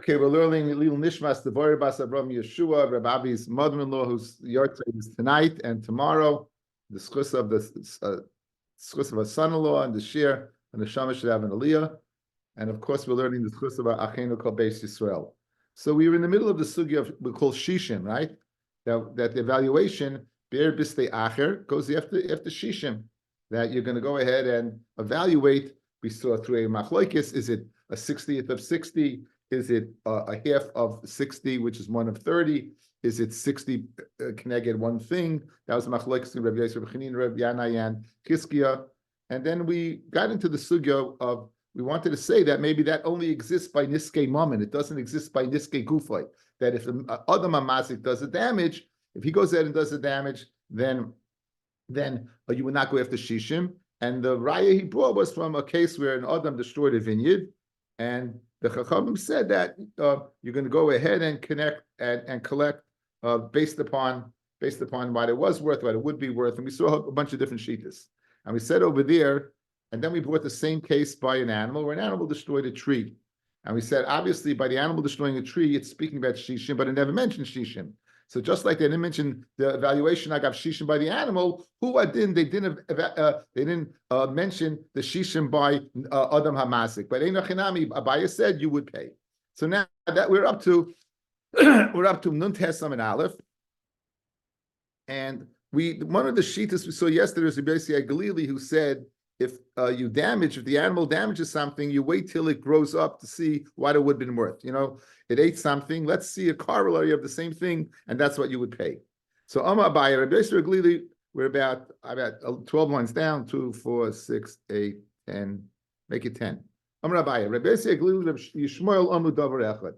Okay, we're learning Lil Nishmas Devorah Bas Avram Yeshua, Rabbi's mother-in-law, whose yahrzeit is tonight and tomorrow. The schus of a son-in-law and the shir and the shamash should have an aliyah, and of course we're learning the schus of Achenu Kol Beis Yisrael. So we were in the middle of the sugya of we call shishim, right? That the evaluation ber bistei acher goes after shishim. That you're going to go ahead and evaluate. We saw through a machlokes. Is it a 60th of 60? Is it a half of 60, which is one of 30? Is it 60 connected one thing? That was machlokes Rabbi Yosef, Rabbi Chanin, Rabbi Yanayan, Chizkiya. And then we got into the sugya of, we wanted to say that maybe that only exists by niskei mammon. It doesn't exist by niskei gufay. That if the Adam Amazik does the damage, if he goes ahead and does the damage, then you would not go after shishim. And the raya he brought was from a case where an Adam destroyed a vineyard, and the Chachamim said that you're going to go ahead and connect and collect based upon what it was worth, what it would be worth. And we saw a bunch of different shittas. And we said over there, and then we brought the same case by an animal, where an animal destroyed a tree. And we said, obviously, by the animal destroying a tree, it's speaking about shishim, but it never mentioned shishim. So just like they didn't mention the evaluation I got shishim by the animal, they didn't mention the shishim by Adam Hamasik. But Eino Chinami, Abaya said you would pay. So now that we're up to Nun Tesam and Aleph, and one of the shittas we saw yesterday was Rabbi Galili, who said if the animal damages something, you wait till it grows up to see what it would have been worth. It ate something. Let's see a corollary of the same thing, and that's what you would pay. So Amma Abaya, Rabbi Yisrael Glili, we're about 12 lines down, 2, 4, 6, 8, 10, make it 10. Amma Abaya, Rabbi Yisrael Glili, Rabbi Yishmael Amu Davar Echad.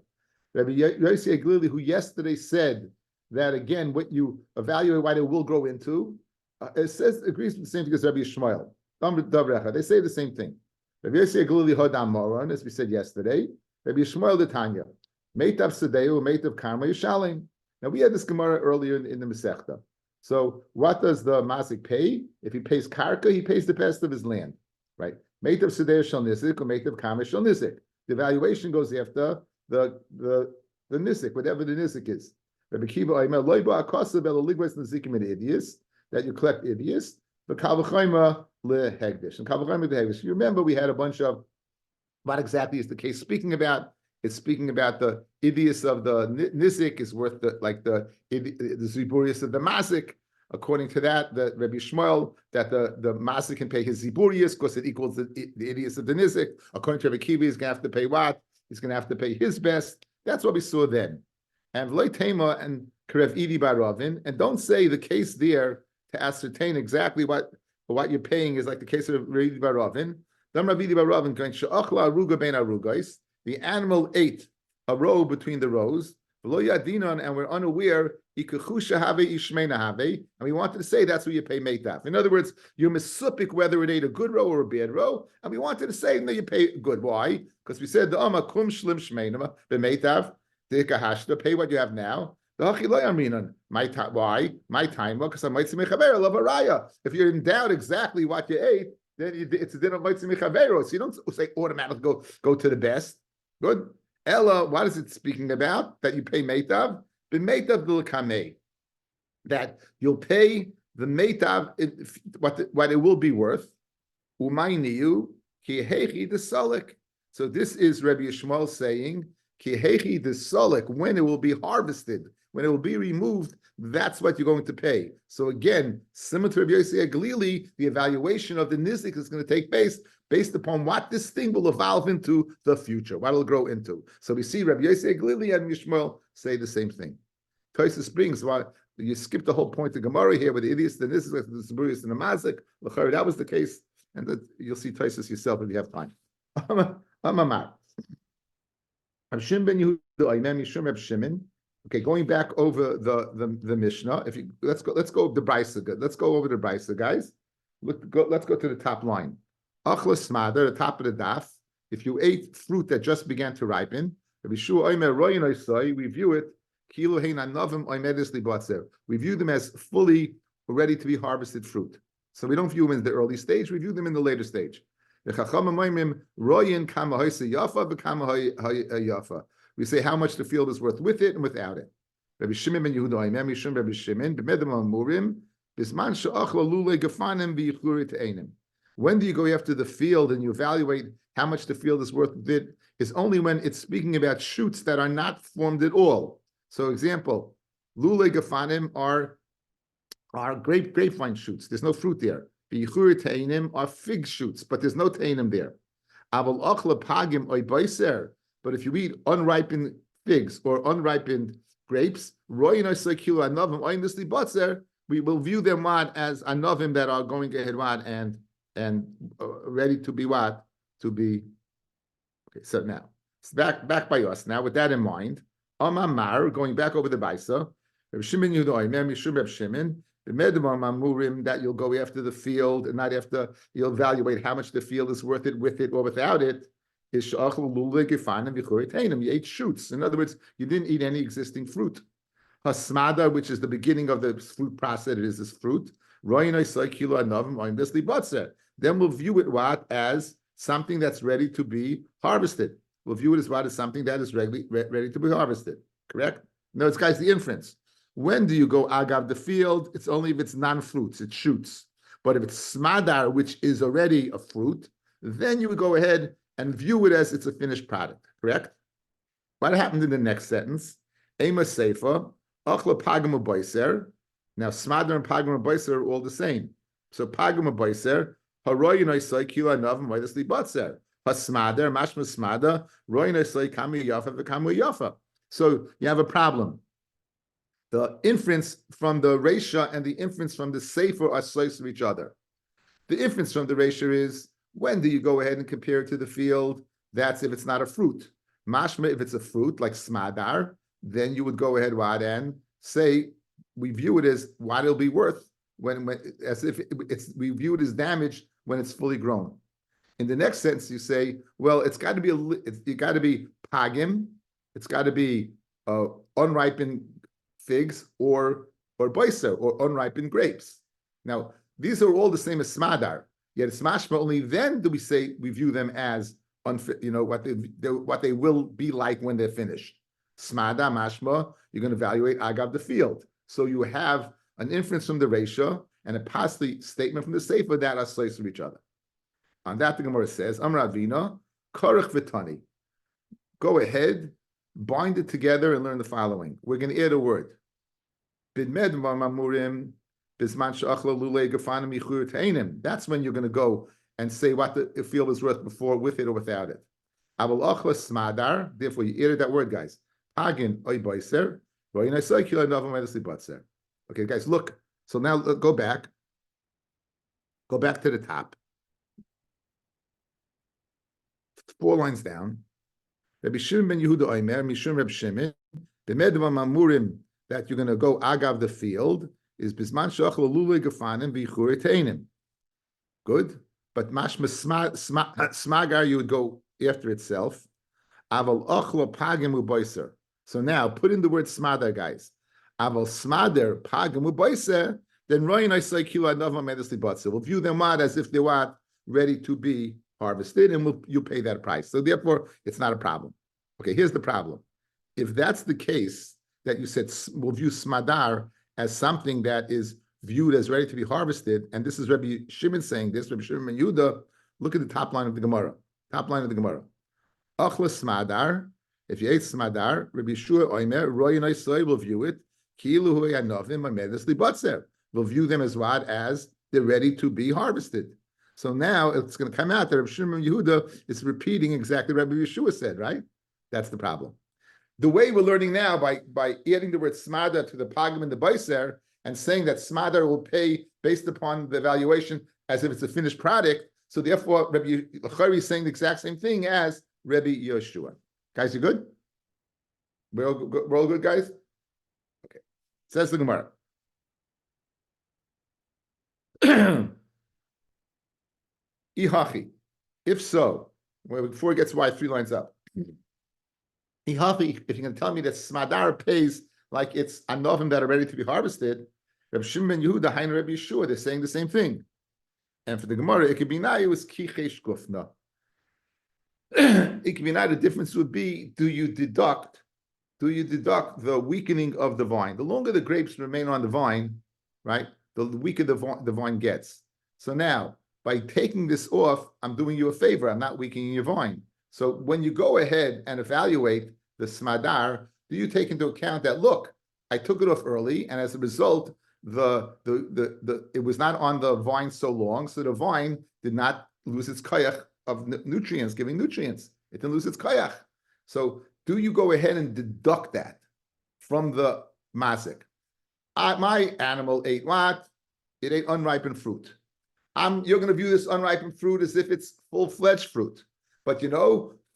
Rabbi Yisrael Glili, who yesterday said that again, what you evaluate what it will grow into, agrees with the same thing as Rabbi Yishmael. They say the same thing. Rabbi Yisrael Glili Hodam Moran, as we said yesterday. Rabbi Yishmael the Tanya. Meitav Sadeu, Meitav Karma Yishalim. Now we had this Gemara earlier in the Masechta. So what does the Masik pay? If he pays Karka, he pays the best of his land, right? Meitav Sadeu Shal Nisik or Meitav Karma Shal Nisik. The valuation goes after the Nisik, whatever the Nisik is. Rabbi Kiva Oimer Loiba Akosa Belo Ligwes Nizikim in Idius, that you collect Idius. The Kavachaima Le Hegdish. And Kavachaima Le Hegdish. You remember we had a bunch of what exactly is the case speaking about. It's speaking about the idius of the nizik is worth the ziburius of the masik. According to that, the Rabbi Shmuel, that the masik can pay his ziburius because it equals the idius of the nizik. According to Rabbi Kiva, he's going to have to pay what? He's going to have to pay his best. That's what we saw then. And V'loi Tema and Karev Idi Baravin, and don't say the case there to ascertain exactly what you're paying is like the case of Rabbi Baravin. The animal ate a row between the rows, and we're unaware, and we wanted to say that's what you pay meitav. In other words, you're misupik whether it ate a good row or a bad row, and we wanted to say no, you pay good. Why? Because we said the kum shlim shmeinama b'meitav dekahashta, pay what you have now. My time, why? My time, because I might see mechaber love a raya. If you're in doubt exactly what you ate, then it's a din of might see mechaber. So you don't say automatically go to the best. Good. Ella, what is it speaking about? That you pay meitav? The meitav l'kamei. That you'll pay the meitav what it will be worth. Umayniu ki hechi the salik. So this is Rabbi Yishmael saying ki hechi the salik, when it will be harvested, when it will be removed, that's what you're going to pay. So again, similar to Rabbi Yosef Galili, the evaluation of the nizik is going to take place based upon what this thing will evolve into the future, what it'll grow into. So we see Rabbi Yosef Galili and Yishmael say the same thing. Tosfos brings, you skip the whole point of Gemara here with the idiots, the nizik, the ziburius, and the mazik. That was the case, and you'll see Tosfos yourself if you have time. Amamar. Shimon ben Yehuda, Imam Yishum Reb Shimon. Okay, going back over the Mishnah. Let's go the Brisa. Let's go over the Brisa, guys. Let's go to the top line. Achlas smader, the top of the daf. If you ate fruit that just began to ripen, we view it. We view them as fully ready to be harvested fruit. So we don't view them in the early stage. We view them in the later stage. The Chachamim royin kama yafa v'kama yafa. We say how much the field is worth with it and without it. Rabbi Shimon ben Yehuda, Rabbi Shimon, b'medem amurim, bisman she'achla lule gefanim v'yichlurit einim. When do you go after the field and you evaluate how much the field is worth with it? Is only when it's speaking about shoots that are not formed at all. So, example, lule gefanim are grapevine shoots. There's no fruit there. V'yichlurit einim are fig shoots, but there's no teinim there. Aval achla pagim oy boiser. But if you eat unripened figs or unripened grapes, we will view them as anovim that are going ahead and ready to be what? To be okay. So now it's back by us. Now with that in mind, Amar going back over the Baisa, that you'll go after the field and not after you'll evaluate how much the field is worth it with it or without it. You ate shoots. In other words, you didn't eat any existing fruit. Hasmada, which is the beginning of the fruit process, it is this fruit. Then we'll view it what as something that's ready to be harvested. We'll view it as what as something that is ready to be harvested. Correct? No, it's guys the inference. When do you go agav the field? It's only if it's non-fruits, it shoots. But if it's smadar, which is already a fruit, then you would go ahead and view it as it's a finished product, correct? What happened in the next sentence? Ema Seifa, Achla Pagama Boiser. Now, Smadar and Pagama Boiser are all the same. So, Pagama Boiser, Haroy Noisai Kila Novim Vaidasli Botser. Hasmadar, Mashma Smada, Roy Noisai Kamu Yafa, Vikamu Yafa. So, you have a problem. The inference from the Resha and the inference from the Sefer are sliced to each other. The inference from the Resha is, when do you go ahead and compare it to the field? That's if it's not a fruit. Mashma, if it's a fruit like smadar, then you would go ahead and say we view it as what it'll be worth when as if we view it as damaged when it's fully grown. In the next sentence, you say, well, it's got to be pagim, it's got to be unripened figs or boiser or unripened grapes. Now these are all the same as smadar. Yet it's mashma. Only then do we say we view them as what they will be like when they're finished. Smada mashma. You're going to evaluate agav the field. So you have an inference from the Resha and a possibly statement from the Sefer that are sliced from each other. On that, the Gemara says, Amar Avina korach v'tani. Go ahead, bind it together, and learn the following. We're going to add a word. Bidmed mamurim. That's when you're going to go and say what the field is worth before, with it or without it. Therefore, you added that word, guys. Okay, guys, look. So now go back. Go back to the top. 4 lines down. Rabbi Shimon ben Yehuda Omer, Mishum Reb Shimon, that you're going to go agav the field. Is bisman shachla lule gefanim v'churitainim. Good, but mashma smagar you would go after itself. Aval achla pagim u'boiser. So now put in the word smadar, guys. Aval smadar pagim u'boiser. Then royin aisay kilo adava medesli batzer. We'll view them as if they were ready to be harvested, and you pay that price. So therefore, it's not a problem. Okay, here's the problem. If that's the case, that you said we'll view smadar as something that is viewed as ready to be harvested, and this is Rabbi Shimon saying this, Rabbi Shimon ben Yehuda, look at the top line of the Gemara. Top line of the Gemara. Achla smadar, if you ate smadar, Rabbi Yeshua Omer, Roy and Isai will view it, Kilu hu yanovim amedus libatzer. We'll view them as what? As they're ready to be harvested. So now it's going to come out that Rabbi Shimon ben Yehuda is repeating exactly what Rabbi Yeshua said, right? That's the problem. The way we're learning now by adding the word smada to the pagim and the baiser and saying that smada will pay based upon the valuation as if it's a finished product. So therefore, Rabbi Lachari is saying the exact same thing as Rabbi Yeshua. Guys, you good? We're all good, guys? Okay. Says the Gemara. Ihachi. If so, before it gets wide, 3 lines up. If you're going to tell me that smadar pays like it's anovim that are ready to be harvested, Rabbi Shimon ben Yehuda, Hein Rabbi Yeshua, they're saying the same thing. And for the Gemara, it could be now it was kichesh gufna. The difference would be, do you deduct the weakening of the vine? The longer the grapes remain on the vine, right, the weaker the vine gets. So now, by taking this off, I'm doing you a favor. I'm not weakening your vine. So when you go ahead and evaluate the smadar, do you take into account that, look, I took it off early, and as a result, it was not on the vine so long, so the vine did not lose its koyach of nutrients, giving nutrients. It didn't lose its koyach. So do you go ahead and deduct that from the mazik? My animal ate what? It ate unripened fruit. You're going to view this unripened fruit as if it's full-fledged fruit. But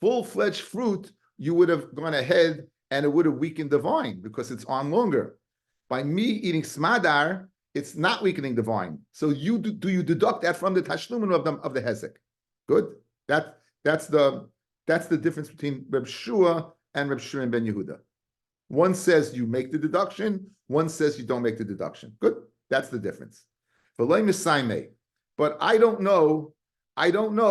full-fledged fruit, you would have gone ahead and it would have weakened the vine because it's on longer. By me eating smadar, it's not weakening the vine. So do you deduct that from the tashlumin of the hezek? Good. That's the difference between Reb Shua and Reb Shimon ben Yehuda. One says you make the deduction. One says you don't make the deduction. Good. That's the difference. But I don't know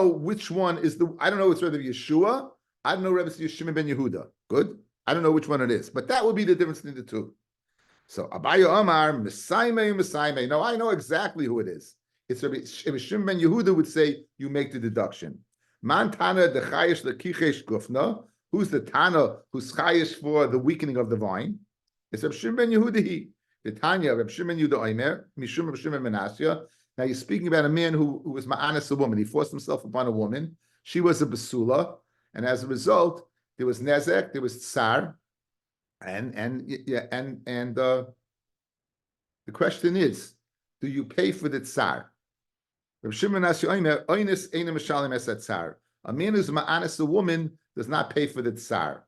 which one is I don't know it's Rabbi Yeshua. I don't know Rabbi Shimon ben Yehuda. Good. I don't know which one it is. But that would be the difference between the two. So Abaye Omar, Mesaime. No, I know exactly who it is. It's Rabbi Shimon ben Yehuda would say you make the deduction. Man Tana the Chayish the Kichesh Gufna. Who's the Tana who's Chayish for the weakening of the vine? It's Rabbi Shimon ben Yehuda. The Tanya Rabbi Shimon Yehuda Omer Mishum Rabbi Shimon Menasya. Now you're speaking about a man who was ma'anas a woman. He forced himself upon a woman. She was a basula, and as a result, there was nezek, there was tsar, and the question is, do you pay for the tsar? A man who's ma'anas a woman does not pay for the tsar.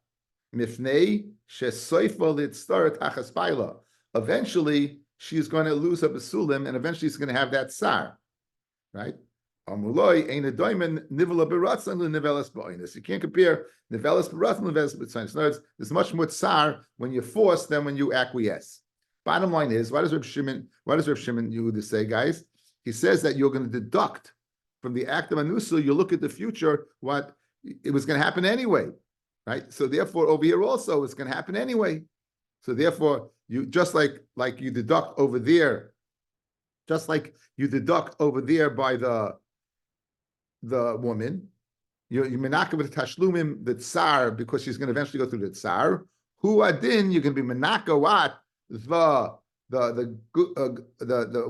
Eventually, she's going to lose her basulim, and eventually she's going to have that tsar, right? You can't compare nivelas b'ratzon and nivelas b'tzayin. In other words, there's much more tsar when you're forced than when you acquiesce. Bottom line is, why does Reb Shimon Yehuda say, guys? He says that you're going to deduct from the act of anusul. You look at the future, what it was going to happen anyway, right? So therefore, over here also, it's going to happen anyway. So therefore, you just like you deduct over there, just like you deduct over there by the woman, you menaka with tashlumim the tsar because she's going to eventually go through the tsar. Hu adin, you can be menaka what the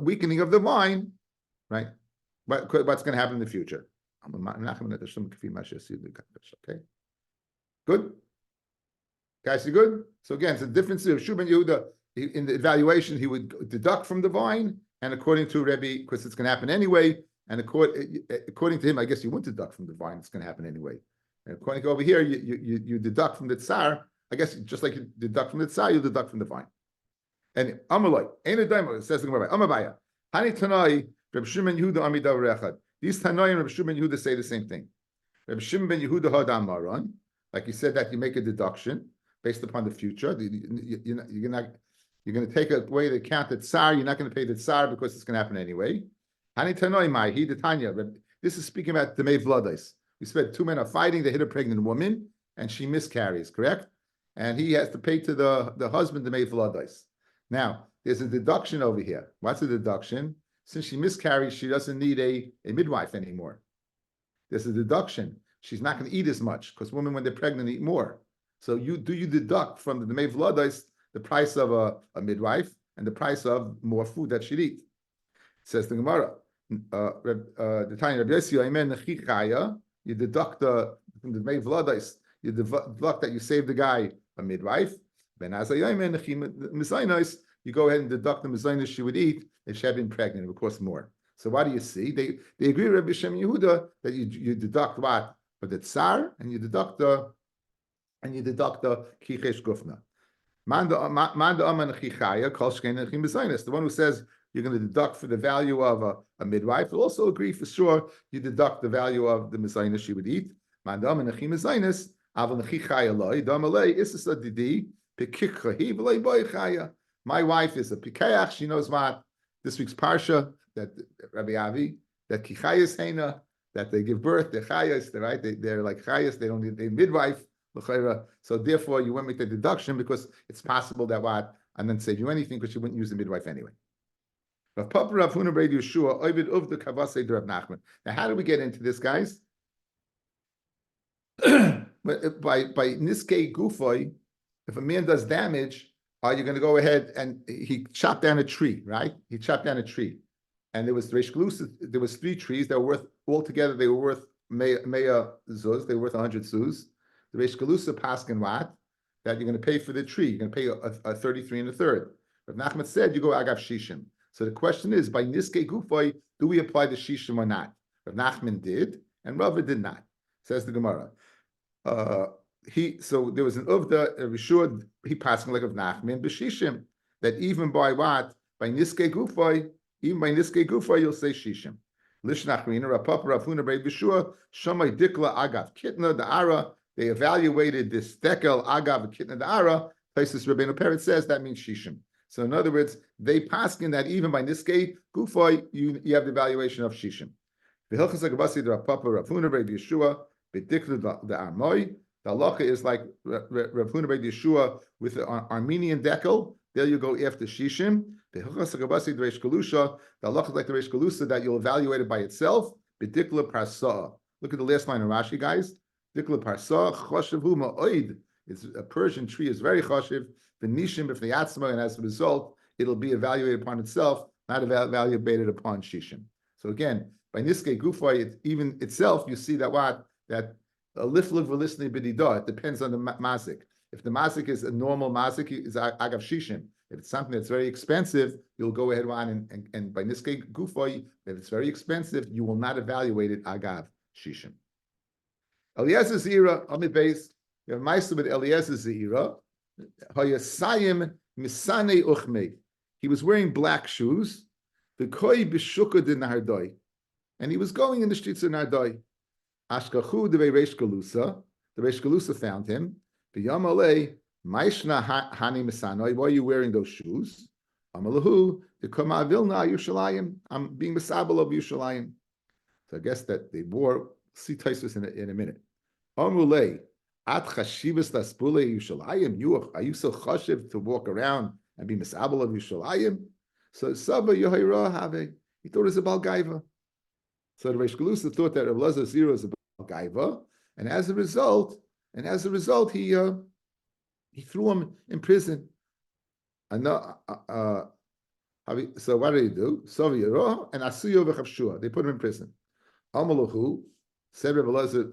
weakening of the vine, right? What's going to happen in the future? Okay, good. Guys, you good? So again, it's a difference of Shub and Yehuda. In the evaluation, he would deduct from the vine, and according to Rebbe, because it's going to happen anyway, and according to him, I guess you wouldn't deduct from the vine, it's going to happen anyway. And according to over here, you deduct from the tsar, I guess just like you deduct from the tsar, you deduct from the vine. And Amaloi, Ein Adaima, it says the Gemara, Amabaya, Hani Tanai, Reb Shimon Yehuda Amidav Rechad. These Tanai and Reb Shimon Yehuda say the same thing. Reb Shimon ben Yehuda Hadam Maran, like he said that you make a deduction based upon the future. You're going to take away the account that tsar. You're not going to pay the tsar because it's going to happen anyway. This is speaking about the May Vladis. We said two men are fighting. They hit a pregnant woman, and she miscarries. Correct, and he has to pay to the husband the May Vladis. Now there's a deduction over here. What's the deduction? Since she miscarries, she doesn't need a midwife anymore. There's a deduction. She's not going to eat as much because women, when they're pregnant, eat more. So you deduct from the May Vladis the price of a midwife and the price of more food that she'd eat. Says the Gemara, the tiny Rabbi Yossi, you deduct from the May Vladis, you deduct that you save the guy a midwife. You go ahead and deduct the mezainis she would eat if she had been pregnant. It would cost more. So what do you see? They agree with Rabbi Shimon Yehuda that you deduct what for the tsar and you deduct the kichesh gufna. The one who says you're going to deduct for the value of a midwife will also agree for sure you deduct the value of the mezainis she would eat. My wife is a pikeach. She knows what this week's parsha that Rabbi Avi that kichayis heina that they give birth, they're chayas, right? They're like chayas, they don't need a midwife. So therefore, you won't make the deduction because it's possible that what, and then save you anything because you wouldn't use the midwife anyway. Now, how do we get into this, guys? by niskei gufoi, if a man does damage, are you going to go ahead and he chopped down a tree, right? He chopped down a tree, and there was there was 3 trees that were worth altogether. They were worth mea zuz. They were worth 100 zuz. The Reish Galusa paskin what? That you're going to pay for the tree. You're going to pay a 33 and a third. But Nachman said you go agav shishim. So the question is, by niskei gufoi, do we apply the shishim or not? Rav Nachman did, and Rava did not. Says the Gemara. So there was an uvda Rishud, he passing like of Nachman b'shishim, that even by what? By niskei gufoi, even by niskei gufoi, you'll say shishim. Lishnachrina, Rapapa, Rafuna, Rei B'shua, Shamai Dikla, Agav Kitna, the Ara. They evaluated this Dekel, Agav Kitna, the Ara. Places Rabbeinu Peretz says that means shishim. So in other words, they paskin that even by niskei gufoi, you have the evaluation of shishim. V'hilchas Agavasi, the Rapapa, Rafuna, Rei B'shua, B'dikla, the Armoi. The halacha is like Rav Huna Bar Yeshua with the Armenian dekel. There you go after shishim. The halacha is like the Reish Galusa that you'll evaluate it by itself. B'dikla parsa. Look at the last line of Rashi, guys. Dikla parsa choshev hu ma'oid. It's a Persian tree is very choshev. V'nishim b'fnei, and as a result, it'll be evaluated upon itself, not evaluated upon shishim. So again, by niskei gufay, even itself, you see that that a liflik v'lisnei b'didah. It depends on the mazik. If the mazik is a normal mazik, is agav shishim. If it's something that's very expensive, you'll go ahead and by niskei gufay, if it's very expensive, you will not evaluate it agav shishim. Eliezer Zira, Amid Beis, we have Meister with Eliezer Zira. Hayasayim misane uchmei. He was wearing black shoes. The koi b'shuka de Nardoi, and he was going in the streets of Nardoi. Ashkachu de Reish Galusa. The Reish Galusa found him. V'yamalei Maishna hani misanoi. Why are you wearing those shoes? Amalahu the kama vilna Yushalayim. I'm being misabel of Yushalayim. So I guess that they wore. See Taisus in a minute. Amulei at chashivas taspule Yushalayim. Are you so chashiv to walk around and be misabel of Yushalayim? So Saba Yohira have. He thought it was a Balgaiva. So the Reish Galusa thought that Rav Lazar Zira is a Balgaiva, and as a result, he threw him in prison. And so what did he do? So and Asuyo v'chavshua. They put him in prison. Amalahu said Rav Lazar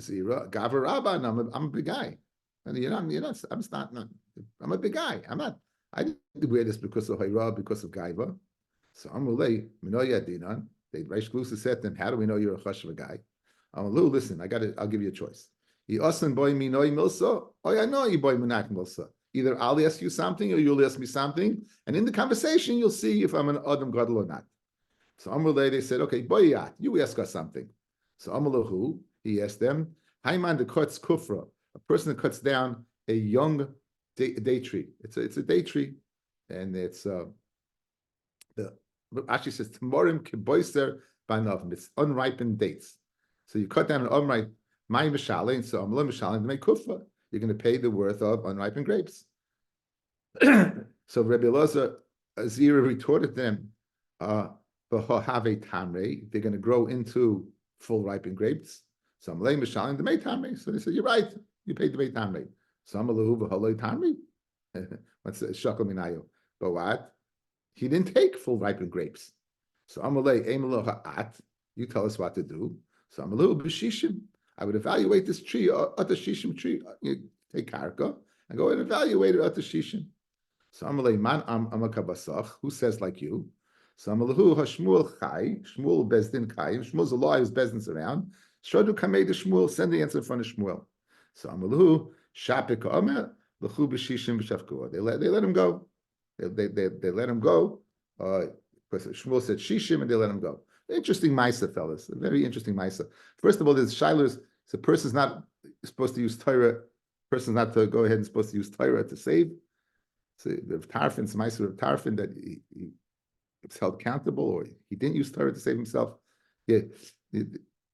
Zira, Gavar Rabba. I'm a big guy, and you're not. I'm a big guy. I didn't wear this because of Hayra, because of Gaiva. So Amulei Minoya Dinan. The Reish Galusa said to him, "How do we know you're a chashuv guy?" Amalu, listen, I'll give you a choice. He asan boy minoi milsa. Oh, I know you boy minak milsa. Either I'll ask you something or you'll ask me something, and in the conversation you'll see if I'm an adam gadol or not. So Amulei, they said, "Okay, boyat, you ask us something." So Amalahu, he asked them, "Hayman the cuts kufra, a person that cuts down a young day tree. It's a day tree, and it's actually says Timorim kiboiser banavim. It's unripened dates. So you cut down an unripe my mishalin, so amlo mishalin to make kufa. You're going to pay the worth of unripened grapes. So Rabbi Elazar Azira retorted them, have a tamre. They're going to grow into full ripened grapes. So amlo mishalin to make tamre. So they said, you're right. You paid the make tamre. So amalu v'haloi tamre. What's shakal minayo? But what? He didn't take full ripened grapes. So Amalei Emeloha at, you tell us what to do. So Amalu b'shishim. I would evaluate this tree at the shishim tree. You take karka and go and evaluate it at the shishim. So Amalei man amakabasach. Who says like you? So Amalahu hashmuel chai. Shmuel bezdin chai. Shmuel's a law. His bezdin's around. Shodu kamei the Shmuel. Send the answer in front of Shmuel. So Amalahu shapik omer l'chu b'shishim b'shafkua. They let him go. They let him go. Because Shmuel said shishim, and they let him go. Interesting Maisa, fellas. A very interesting Maisa. First of all, there's shilas. So a person's not supposed to use Torah. Person's not to go ahead and supposed to use Torah to save. So the Tarfin's Maisa of Tarfin that he was held accountable, or he didn't use Torah to save himself. Yeah,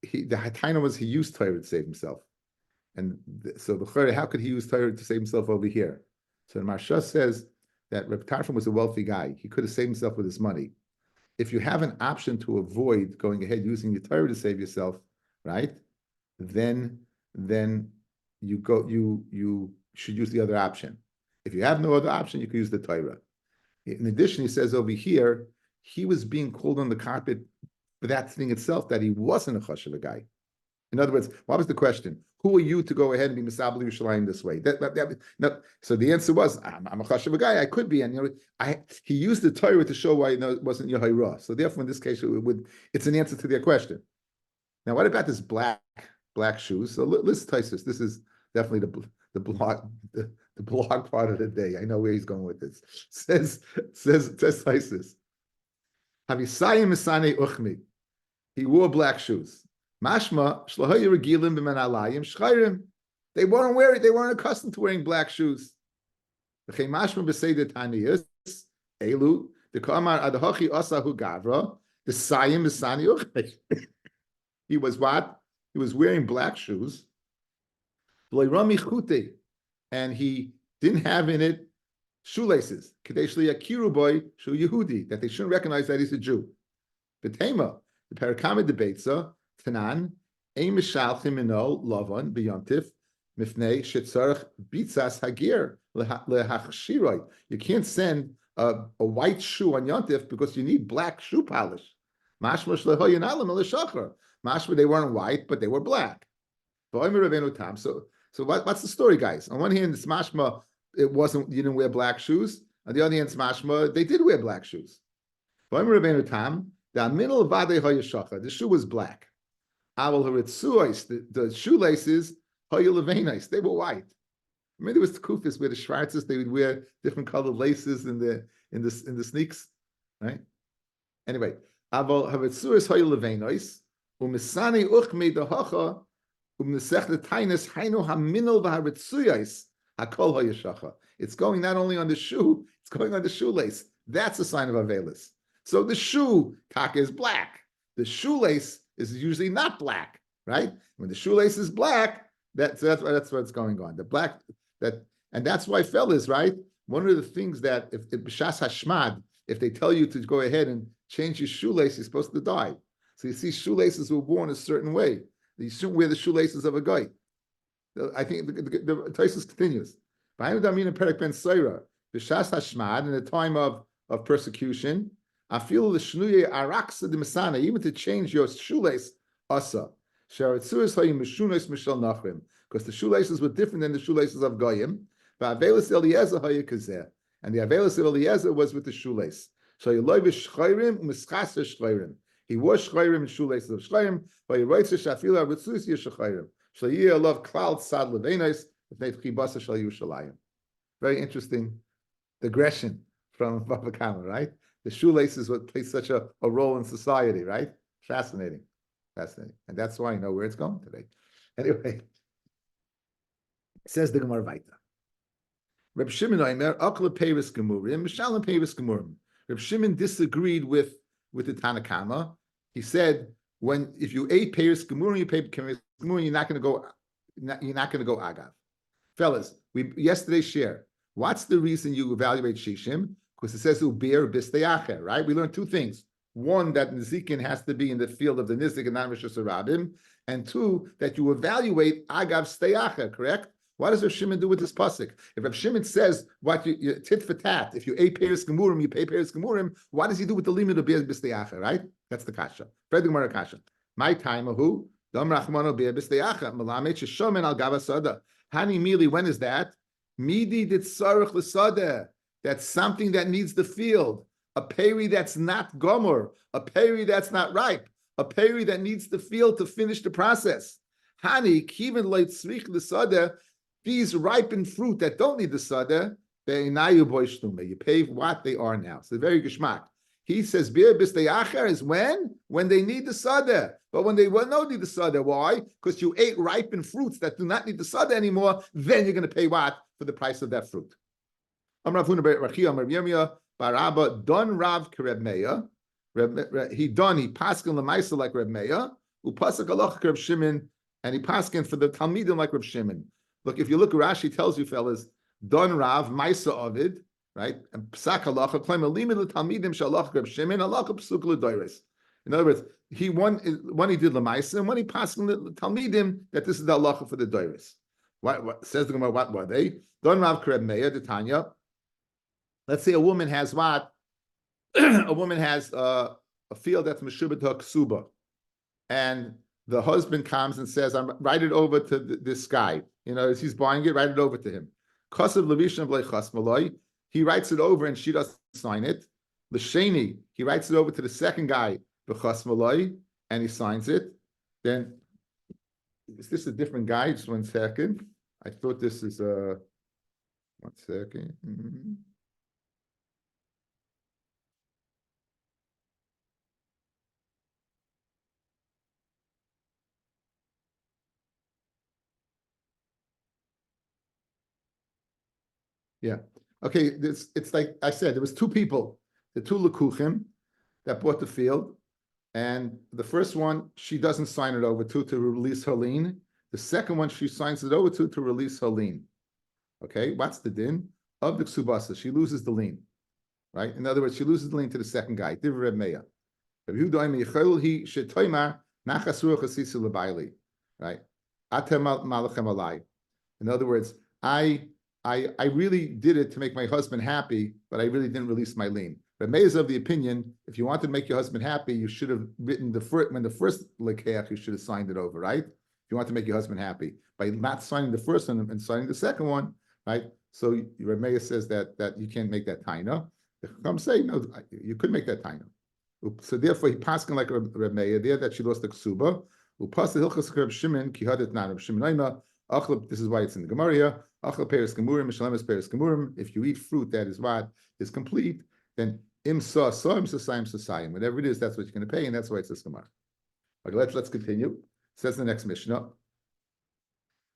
the Hataina was he used Torah to save himself. And so the how could he use Torah to save himself over here? So the Marsha says that Reb Tarfon was a wealthy guy. He could have saved himself with his money. If you have an option to avoid going ahead using your Torah to save yourself, right? Then you should use the other option. If you have no other option, you can use the Torah. In addition, he says over here, he was being called on the carpet for that thing itself, that he wasn't a chashuv guy. In other words, what was the question? Who are you to go ahead and be Misabel Yerushalayim this way? No. So the answer was, I'm a chashuv guy. I could be, and he used the Torah to show why it wasn't Yehoirah. So therefore, in this case, it's an answer to their question. Now, what about this black shoes? So let's taste this. This is definitely the blog part of the day. I know where he's going with this. Says Taisus. Havisayim misane uchmi. He wore black shoes. Mashma shlohoy regilim b'manalayim shchayrim. They weren't wearing. They weren't accustomed to wearing black shoes. V'chei mashma b'seidet taniyus elu the kamar adahachi asahu gavra the sayim misane uchmi. He was what? He was wearing black shoes. And he didn't have in it shoelaces. That they shouldn't recognize that he's a Jew. Betema, the Parakama debates, Tanan, Lavan, Beyontif, Mifnei, Shetzarach, Bitzas Hagir, Lehachshiroi. You can't send a white shoe on Yontif because you need black shoe polish. Mashma they weren't white, but they were black. So what's the story, guys? On one hand, it's mashma, you didn't wear black shoes. On the other hand, it's mashma, they did wear black shoes. The shoe was black. The shoelaces, they were white. Maybe there was the kufis where the schwarzes, they would wear different colored laces in the sneaks, right? Anyway, it's going not only on the shoe, it's going on the shoelace. That's a sign of Avelis. So the shoe taka is black. The shoelace is usually not black, right? When the shoelace is black, that's what's going on. And that's why, fellas, right? One of the things that if b'shas hashmad, if they tell you to go ahead and change your shoelace, you're supposed to die. So you see, shoelaces were worn a certain way. You shouldn't wear the shoelaces of a guy. I think the Taisus continues. In the time of persecution, I feel the shnuye araksa de masana, even to change your shoelace, asa. Because the shoelaces were different than the shoelaces of Goyim. And the Avelis of Eliezer was with the shoelace. He wore shchayrim and shoelaces of shchayrim. Very interesting digression from Baba Kama, right? The shoelaces would play such a role in society, right? Fascinating. And that's why I know where it's going today. Anyway, says the Gemara Vaita. Reb Shimon Omer, Akla Pevis Gemurim, Mishalim Pevis Gemurim. Reb Shimon disagreed with the Tanakama. He said, if you ate Pevis Gemurim, you paid Pevis Gemurim, you're not going to go Agav. Fellas, we yesterday shared. What's the reason you evaluate Shishim? Because it says Uber Bisteyacher, right? We learned two things. One, that Nizikin has to be in the field of the Nizik and not Rishus Harabim. And two, that you evaluate Agav Steyacher, correct? What does Rav Shimon do with this pasuk? If Rav Shimon says what you tit for tat, if you ate Peres Gemurim, you pay Peres Gemurim, what does he do with the limit of Be'ez Bisteyacher, right? That's the kasha. Fred the Gemara kasha. My time of who? Dam Rachmano Be'ez Bisteyacher. Malamet Sheshomen Al Gava Sada. Hani Mili, when is that? Midi dit Sarach L'Sadeh. That's something that needs the field. A peri that's not gomer, a peri that's not ripe, a peri that needs the field to finish the process. Hani kiven leitzrich l'sadeh. These ripened fruit that don't need the sadeh, you pay what they are now. So very geschmack. He says bir bisteyacher is when they need the sadeh, but when they don't need the sadeh, why? Because you ate ripened fruits that do not need the sadeh anymore. Then you're going to pay what for the price of that fruit. Baraba don Rav Reb Meir. He paskin lemaisa like Reb Meir. Upasak halacha Reb Shimon, and he paskin for the Talmidim like Reb Shimon. Look, if you look, Rashi tells you, fellas, Don Rav, Maisa Ovid, right? And Psak halacha, claim a limit Talmidim shalach Reb Shimon, halacha psuk l'doiris. In other words, he did Lamaisa, and one he paskin the Talmidim that this is the halacha for the doiris. What says the Gemara? What were they? Don Rav Kreb Meir, the Tanya. Let's say a woman has what? A woman has a field that's meshubet ksuba, and the husband comes and says, "I'm write it over to this guy." You know, as he's buying it, write it over to him. Kasav levishan v'leichas maloi. He writes it over, and she doesn't sign it. L'sheni, he writes it over to the second guy v'chas maloi, and he signs it. Then, is this a different guy? Just 1 second. I thought this is a. 1 second. Mm-hmm. Yeah. Okay. It's like I said, there was two people, the two Lekuchim that bought the field. And the first one, she doesn't sign it over to release her lien. The second one, she signs it over to release her lien. Okay. What's the din? Of the Ksubasa, she loses the lien. Right? In other words, she loses the lien to the second guy. Divrei Meya. Right? In other words, I really did it to make my husband happy, but I really didn't release my lien. But May is of the opinion, if you want to make your husband happy, you should have written the first lekeach, you should have signed it over, right? If you want to make your husband happy. By not signing the first one and signing the second one, right? So Rabbi says that you can't make that taina. I'm saying, no, you could make that taina. So therefore, he paskin like Rabbi there that she lost the ksuba. This is why it's in the Gemara here. If you eat fruit that is what is complete, then whatever it is, that's what you're going to pay, and that's why it's this Gemara. Okay, let's continue. It says the next Mishnah.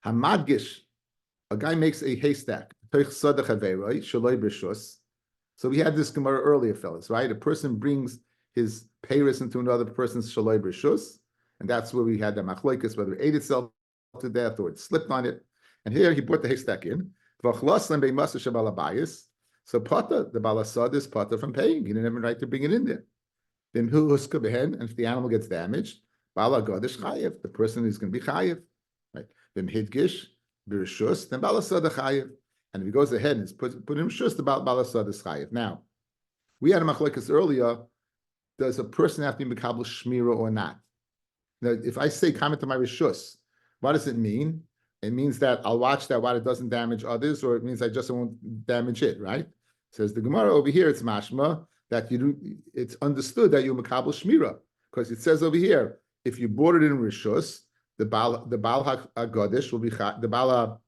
Hamadgish, a guy makes a haystack. So we had this Gemara earlier, fellas, right? A person brings his peiros into another person's shaloi b'rishus, and that's where we had the machlokes, whether it ate itself to death or it slipped on it. And here he brought the haystack in. So pata, the balasad is pata from paying. He didn't have a right to bring it in there. Then and if the animal gets damaged, bala gadish chayev, the person is going to be chayev. Right? Then hidgish, birishus, then balasad chayev. And if he goes ahead and put in rishus, the balasad is chayev. Now, we had a machlokes earlier. Does a person have to be mekabel shmira or not? Now, if I say comment to my rishus, what does it mean? It means that I'll watch that while it doesn't damage others, or it means I just won't damage it, right? Says the Gemara over here, it's mashma, that it's understood that you're makabel shmira, because it says over here, if you bought it in rishus, the Baal HaGodesh will be, the Baal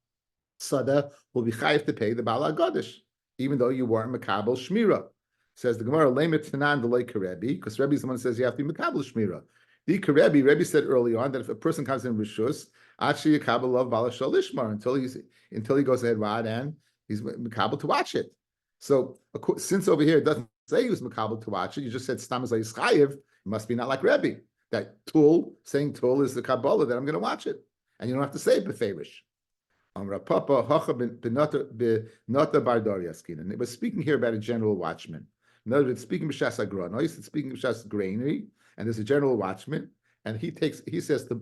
HaSada will be chayiv to pay the Baal HaGodesh, even though you weren't makabel shmira. Says the Gemara, lemet tanan delay karebi, because Rebbe is the one who says you have to be makabel shmira. The Rebbe said early on that if a person comes in rishus, actually Kabbalah of Balashal Ishmar until he goes ahead and he's makabel to watch it. So since over here it doesn't say he was makabel to watch it, you just said Stam is chayiv. It must be not like Rebbe. That saying tul is the Kabbalah that I'm going to watch it, and you don't have to say beferish. Rapapa hacha benota bardari askin, and it was speaking here about a general watchman. In other words, speaking b'shas agronois, it's speaking b'shas granary, and there's a general watchman, and he says to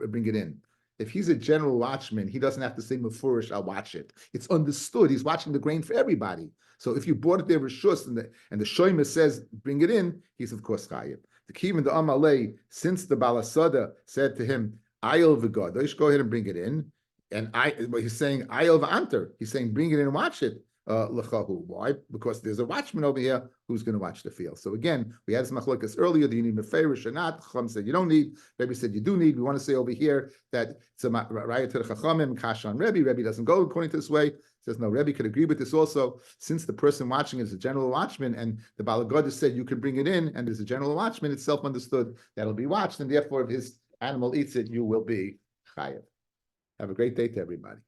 bring it in. If he's a general watchman, he doesn't have to say mefurish, I'll watch it. It's understood. He's watching the grain for everybody. So if you bought it there rishus and the shoyma says bring it in, he's of course chayiv. The kivin the amalei, since the balasada said to him ayil v'gadosh, go ahead and bring it in, and he's saying ayil v'anter, he's saying bring it in and watch it. Why? Because there's a watchman over here who's going to watch the field. So again, we had this machlokes earlier. Do you need meferish or not? Chacham said you don't need. Rebbe said you do need. We want to say over here that it's a raya to the chachamim, kashan Rebbe. Rebbe doesn't go according to this way. Says no. Rebbe could agree with this also, since the person watching is a general watchman, and the Balagod said you can bring it in, and there's a general watchman. It's self understood that'll be watched, and therefore, if his animal eats it, you will be chayav. Have a great day to everybody.